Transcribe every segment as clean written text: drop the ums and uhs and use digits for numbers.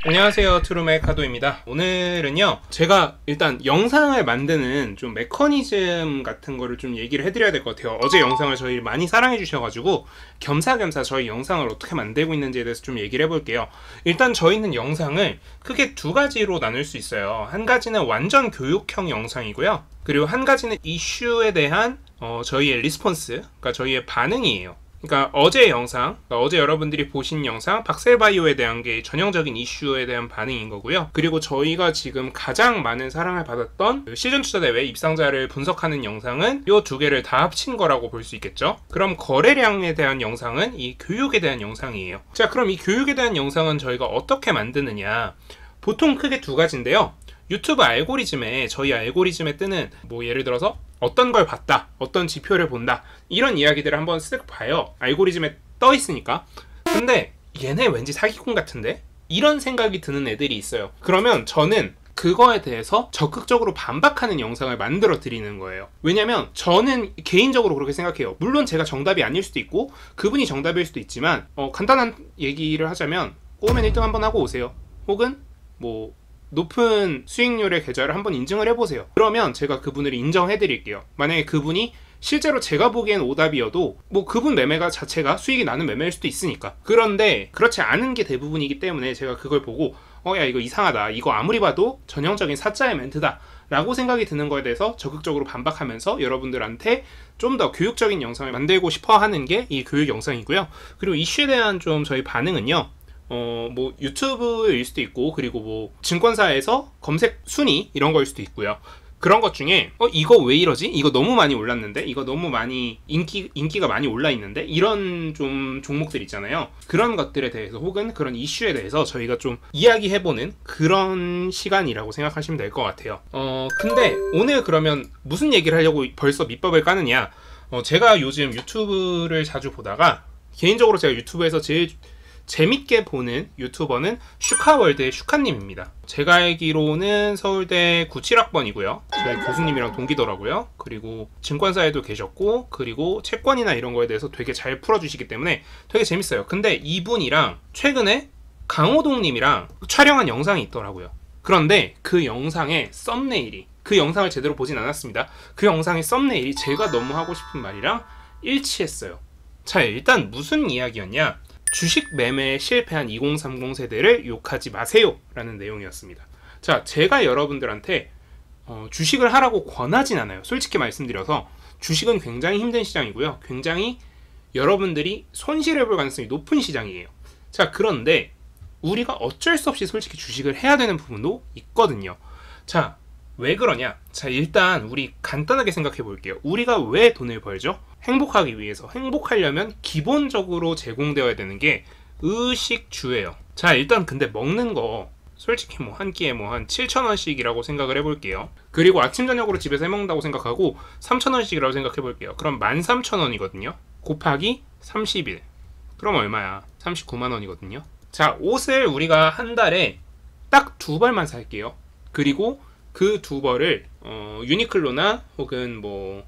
안녕하세요, 트루메 카도입니다. 오늘은요, 제가 일단 영상을 만드는 좀 메커니즘 같은 거를 좀 얘기를 해드려야 될 것 같아요. 어제 영상을 저희 많이 사랑해 주셔가지고 겸사겸사 저희 영상을 어떻게 만들고 있는지에 대해서 좀 얘기를 해볼게요. 일단 저희는 영상을 크게 두 가지로 나눌 수 있어요. 한 가지는 완전 교육형 영상이고요. 그리고 한 가지는 이슈에 대한 저희의 리스폰스, 그러니까 저희의 반응이에요. 그러니까 어제 영상, 그러니까 어제 여러분들이 보신 영상 박셀바이오에 대한 게 전형적인 이슈에 대한 반응인 거고요. 그리고 저희가 지금 가장 많은 사랑을 받았던 시즌투자대회 입상자를 분석하는 영상은 이 두 개를 다 합친 거라고 볼 수 있겠죠. 그럼 거래량에 대한 영상은 이 교육에 대한 영상이에요. 자, 그럼 이 교육에 대한 영상은 저희가 어떻게 만드느냐, 보통 크게 두 가지인데요. 유튜브 알고리즘에, 저희 알고리즘에 뜨는 예를 들어서 어떤 걸 봤다, 어떤 지표를 본다, 이런 이야기들을 한번 쓱 봐요. 알고리즘에 떠 있으니까. 근데 얘네 왠지 사기꾼 같은데? 이런 생각이 드는 애들이 있어요. 그러면 저는 그거에 대해서 적극적으로 반박하는 영상을 만들어 드리는 거예요. 왜냐면 저는 개인적으로 그렇게 생각해요. 물론 제가 정답이 아닐 수도 있고 그분이 정답일 수도 있지만 간단한 얘기를 하자면 꼬우면 1등 한번 하고 오세요. 혹은 높은 수익률의 계좌를 한번 인증을 해보세요. 그러면 제가 그분을 인정해드릴게요. 만약에 그분이 실제로 제가 보기엔 오답이어도 그분 매매가 자체가 수익이 나는 매매일 수도 있으니까. 그런데 그렇지 않은 게 대부분이기 때문에 제가 그걸 보고 야, 이거 이상하다, 이거 아무리 봐도 전형적인 사자의 멘트다 라고 생각이 드는 거에 대해서 적극적으로 반박하면서 여러분들한테 좀 더 교육적인 영상을 만들고 싶어 하는 게 이 교육 영상이고요. 그리고 이슈에 대한 좀 저희 반응은요, 유튜브일 수도 있고, 그리고 증권사에서 검색 순위 이런 거일 수도 있고요. 그런 것 중에 이거 왜 이러지? 이거 너무 많이 올랐는데? 이거 너무 많이 인기가 많이 올라 있는데? 이런 좀 종목들 있잖아요. 그런 것들에 대해서 혹은 그런 이슈에 대해서 저희가 좀 이야기해보는 그런 시간이라고 생각하시면 될 것 같아요. 근데 오늘 그러면 무슨 얘기를 하려고 벌써 밑밥을 까느냐? 제가 요즘 유튜브를 자주 보다가, 개인적으로 제가 유튜브에서 제일 재밌게 보는 유튜버는 슈카월드의 슈카님입니다. 제가 알기로는 서울대 97학번이고요. 저희 교수님이랑 동기더라고요. 그리고 증권사에도 계셨고, 그리고 채권이나 이런 거에 대해서 되게 잘 풀어주시기 때문에 되게 재밌어요. 근데 이분이랑 최근에 강호동님이랑 촬영한 영상이 있더라고요. 그런데 그 영상의 썸네일이, 그 영상을 제대로 보진 않았습니다. 그 영상의 썸네일이 제가 너무 하고 싶은 말이랑 일치했어요. 자, 일단 무슨 이야기였냐? 주식 매매에 실패한 2030 세대를 욕하지 마세요 라는 내용이었습니다. 자, 제가 여러분들한테 주식을 하라고 권하진 않아요. 솔직히 말씀드려서 주식은 굉장히 힘든 시장이고요. 굉장히 여러분들이 손실을 볼 가능성이 높은 시장이에요. 자, 그런데 우리가 어쩔 수 없이 솔직히 주식을 해야 되는 부분도 있거든요. 자, 왜 그러냐? 자, 일단 우리 간단하게 생각해 볼게요. 우리가 왜 돈을 벌죠? 행복하기 위해서. 행복하려면 기본적으로 제공되어야 되는 게 의식주예요. 자, 일단 근데 먹는 거 솔직히 한 끼에 한 7,000원씩이라고 생각을 해볼게요. 그리고 아침 저녁으로 집에서 해먹는다고 생각하고 3,000원씩이라고 생각해 볼게요. 그럼 13,000원이거든요. 곱하기 30일. 그럼 얼마야? 39만 원이거든요. 자, 옷을 우리가 한 달에 딱 2벌만 살게요. 그리고 그 2벌을 유니클로나 혹은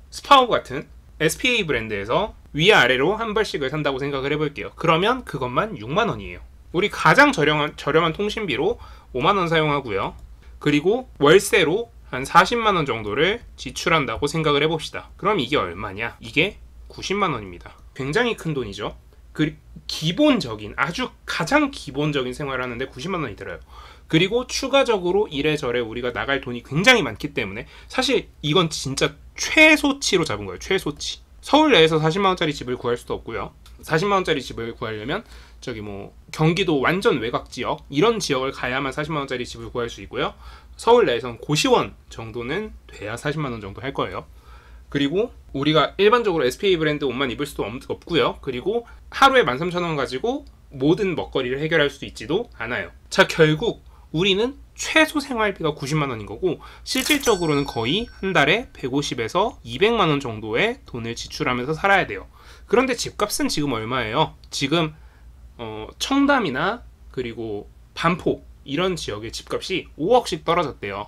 스파오 같은 SPA 브랜드에서 위아래로 한 벌씩을 산다고 생각을 해볼게요. 그러면 그것만 6만 원이에요. 우리 가장 저렴한 통신비로 5만 원 사용하고요. 그리고 월세로 한 40만 원 정도를 지출한다고 생각을 해봅시다. 그럼 이게 얼마냐? 이게 90만 원입니다. 굉장히 큰 돈이죠. 기본적인, 아주 가장 기본적인 생활을 하는데 90만 원이 들어요. 그리고 추가적으로 이래저래 우리가 나갈 돈이 굉장히 많기 때문에 사실 이건 진짜 최소치로 잡은 거예요. 최소치. 서울 내에서 40만 원짜리 집을 구할 수도 없고요. 40만 원짜리 집을 구하려면 경기도 완전 외곽 지역, 이런 지역을 가야만 40만 원짜리 집을 구할 수 있고요. 서울 내에서는 고시원 정도는 돼야 40만 원 정도 할 거예요. 그리고 우리가 일반적으로 SPA 브랜드 옷만 입을 수도 없고요. 그리고 하루에 13,000원 가지고 모든 먹거리를 해결할 수 있지도 않아요. 자, 결국 우리는 최소 생활비가 90만 원인 거고, 실질적으로는 거의 한 달에 150에서 200만 원 정도의 돈을 지출하면서 살아야 돼요. 그런데 집값은 지금 얼마예요? 지금 청담이나 그리고 반포 이런 지역의 집값이 5억씩 떨어졌대요.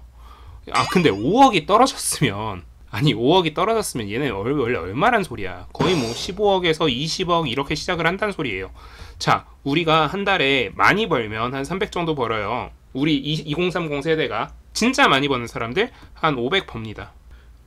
근데 5억이 떨어졌으면 아니 5억이 떨어졌으면 얘네 원래 얼마란 소리야. 거의 뭐 15억에서 20억 이렇게 시작을 한다는 소리예요. 자, 우리가 한 달에 많이 벌면 한 300 정도 벌어요. 우리 2030 세대가 진짜 많이 버는 사람들 한 500 법니다.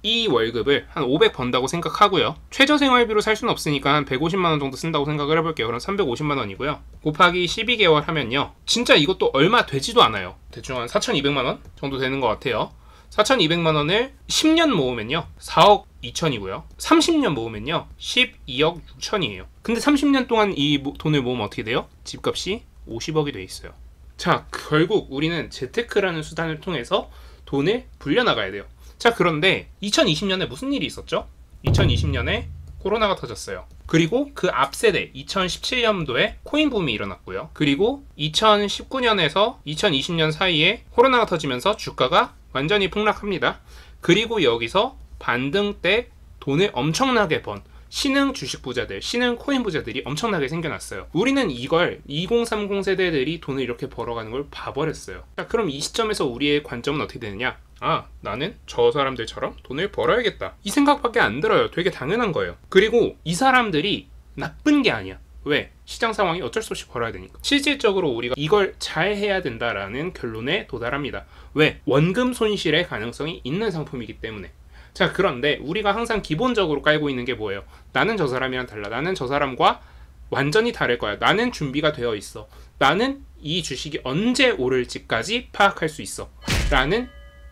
이 월급을 한 500 번다고 생각하고요. 최저생활비로 살 수는 없으니까 한 150만원 정도 쓴다고 생각을 해볼게요. 그럼 350만원이고요. 곱하기 12개월 하면요. 진짜 이것도 얼마 되지도 않아요. 대충 한 4,200만원 정도 되는 것 같아요. 4,200만원을 10년 모으면요. 4억 2천이고요. 30년 모으면요. 12억 6천이에요. 근데 30년 동안 이 돈을 모으면 어떻게 돼요? 집값이 50억이 돼 있어요. 자, 결국 우리는 재테크라는 수단을 통해서 돈을 불려나가야 돼요. 자, 그런데 2020년에 무슨 일이 있었죠? 2020년에 코로나가 터졌어요. 그리고 그 앞 세대 2017년도에 코인 붐이 일어났고요. 그리고 2019년에서 2020년 사이에 코로나가 터지면서 주가가 완전히 폭락합니다. 그리고 여기서 반등 때 돈을 엄청나게 번 신흥 주식 부자들, 신흥 코인 부자들이 엄청나게 생겨났어요. 우리는 이걸 2030 세대들이 돈을 이렇게 벌어가는 걸 봐버렸어요. 자, 그럼 이 시점에서 우리의 관점은 어떻게 되느냐? 아, 나는 저 사람들처럼 돈을 벌어야겠다. 이 생각밖에 안 들어요. 되게 당연한 거예요. 그리고 이 사람들이 나쁜 게 아니야. 왜? 시장 상황이 어쩔 수 없이 벌어야 되니까. 실질적으로 우리가 이걸 잘 해야 된다라는 결론에 도달합니다. 왜? 원금 손실의 가능성이 있는 상품이기 때문에. 자, 그런데 우리가 항상 기본적으로 깔고 있는 게 뭐예요? 나는 저 사람이랑 달라. 나는 저 사람과 완전히 다를 거야. 나는 준비가 되어 있어. 나는 이 주식이 언제 오를지까지 파악할 수 있어. 라는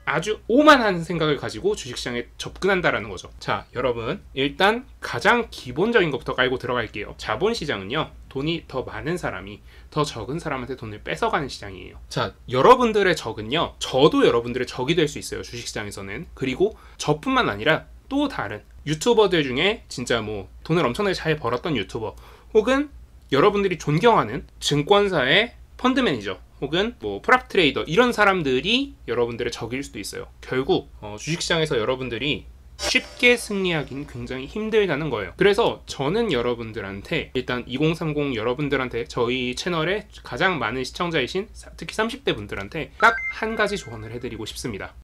아주 오만한 생각을 가지고 주식시장에 접근한다라는 거죠. 자, 여러분, 일단 가장 기본적인 것부터 깔고 들어갈게요. 자본시장은요, 돈이 더 많은 사람이 더 적은 사람한테 돈을 뺏어가는 시장이에요. 자, 여러분들의 적은요, 저도 여러분들의 적이 될 수 있어요. 주식시장에서는. 그리고 저뿐만 아니라 또 다른 유튜버들 중에 진짜 뭐 돈을 엄청나게 잘 벌었던 유튜버, 혹은 여러분들이 존경하는 증권사의 펀드 매니저, 혹은 뭐 프랍 트레이더, 이런 사람들이 여러분들의 적일 수도 있어요. 결국 주식시장에서 여러분들이 쉽게 승리하기는 굉장히 힘들다는 거예요. 그래서 저는 여러분들한테, 일단 2030 여러분들한테, 저희 채널에 가장 많은 시청자이신 특히 30대 분들한테 딱 한 가지 조언을 해드리고 싶습니다.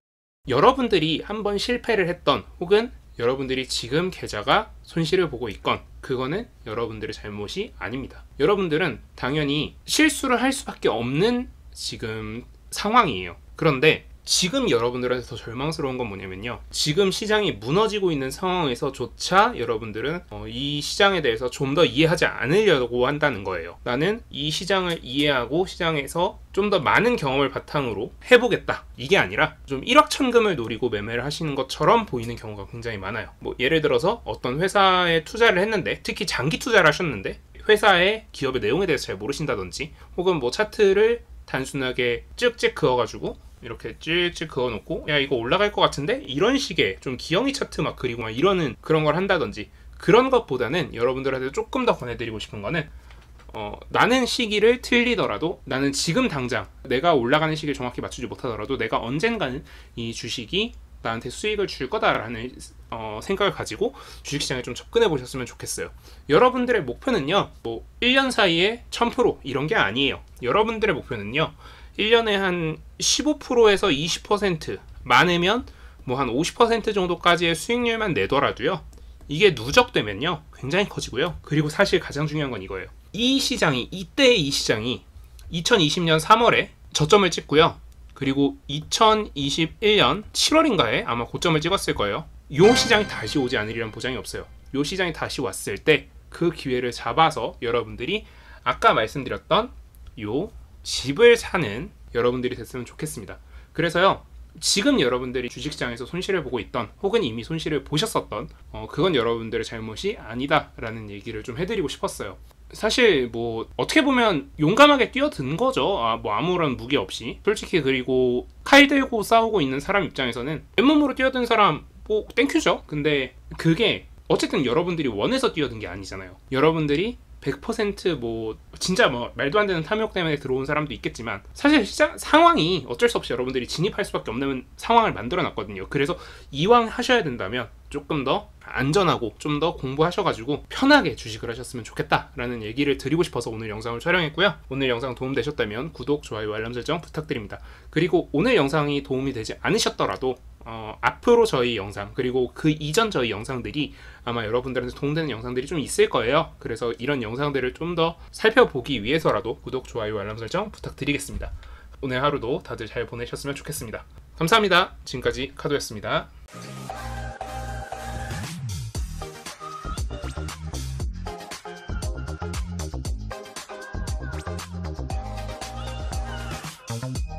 여러분들이 한번 실패를 했던, 혹은 여러분들이 지금 계좌가 손실을 보고 있건, 그거는 여러분들의 잘못이 아닙니다. 여러분들은 당연히 실수를 할 수밖에 없는 지금 상황이에요. 그런데 지금 여러분들한테 더 절망스러운 건 뭐냐면요, 지금 시장이 무너지고 있는 상황에서조차 여러분들은 이 시장에 대해서 좀 더 이해하지 않으려고 한다는 거예요. 나는 이 시장을 이해하고 시장에서 좀 더 많은 경험을 바탕으로 해보겠다, 이게 아니라 좀 일확천금을 노리고 매매를 하시는 것처럼 보이는 경우가 굉장히 많아요. 뭐 예를 들어서 어떤 회사에 투자를 했는데, 특히 장기 투자를 하셨는데 회사의 기업의 내용에 대해서 잘 모르신다든지, 혹은 뭐 차트를 단순하게 찍찍 그어가지고 이렇게 찍찍 그어놓고, 야 이거 올라갈 것 같은데? 이런 식의 좀 기영이 차트 막 그리고 막 이러는 그런 걸 한다든지, 그런 것보다는 여러분들한테 조금 더 권해드리고 싶은 거는, 나는 시기를 틀리더라도, 나는 지금 당장 내가 올라가는 시기를 정확히 맞추지 못하더라도 내가 언젠가는 이 주식이 나한테 수익을 줄 거다라는 생각을 가지고 주식시장에 좀 접근해 보셨으면 좋겠어요. 여러분들의 목표는요, 뭐 1년 사이에 1000% 이런 게 아니에요. 여러분들의 목표는요, 1년에 한 15%에서 20%, 많으면 뭐 한 50% 정도까지의 수익률만 내더라도요, 이게 누적되면요 굉장히 커지고요. 그리고 사실 가장 중요한 건 이거예요. 이때의 이 시장이 2020년 3월에 저점을 찍고요, 그리고 2021년 7월인가에 아마 고점을 찍었을 거예요. 요 시장이 다시 오지 않으리란 보장이 없어요. 요 시장이 다시 왔을 때 그 기회를 잡아서 여러분들이 아까 말씀드렸던 요 집을 사는 여러분들이 됐으면 좋겠습니다. 그래서요, 지금 여러분들이 주식시장에서 손실을 보고 있던, 혹은 이미 손실을 보셨었던, 그건 여러분들의 잘못이 아니다라는 얘기를 좀 해드리고 싶었어요. 사실 뭐 어떻게 보면 용감하게 뛰어든 거죠. 뭐 아무런 무기 없이 솔직히. 그리고 칼 들고 싸우고 있는 사람 입장에서는 맨몸으로 뛰어든 사람 뭐 땡큐죠. 근데 그게 어쨌든 여러분들이 원해서 뛰어든 게 아니잖아요. 여러분들이 100% 뭐 진짜 뭐 말도 안 되는 탐욕 때문에 들어온 사람도 있겠지만, 사실 시장 상황이 어쩔 수 없이 여러분들이 진입할 수밖에 없는 상황을 만들어 놨거든요. 그래서 이왕 하셔야 된다면 조금 더 안전하고 좀 더 공부하셔가지고 편하게 주식을 하셨으면 좋겠다라는 얘기를 드리고 싶어서 오늘 영상을 촬영했고요. 오늘 영상 도움되셨다면 구독, 좋아요, 알람 설정 부탁드립니다. 그리고 오늘 영상이 도움이 되지 않으셨더라도 앞으로 저희 영상 그리고 그 이전 저희 영상들이 아마 여러분들한테 도움되는 영상들이 좀 있을 거예요. 그래서 이런 영상들을 좀 더 살펴보기 위해서라도 구독, 좋아요, 알람 설정 부탁드리겠습니다. 오늘 하루도 다들 잘 보내셨으면 좋겠습니다. 감사합니다. 지금까지 카도였습니다. Thank you.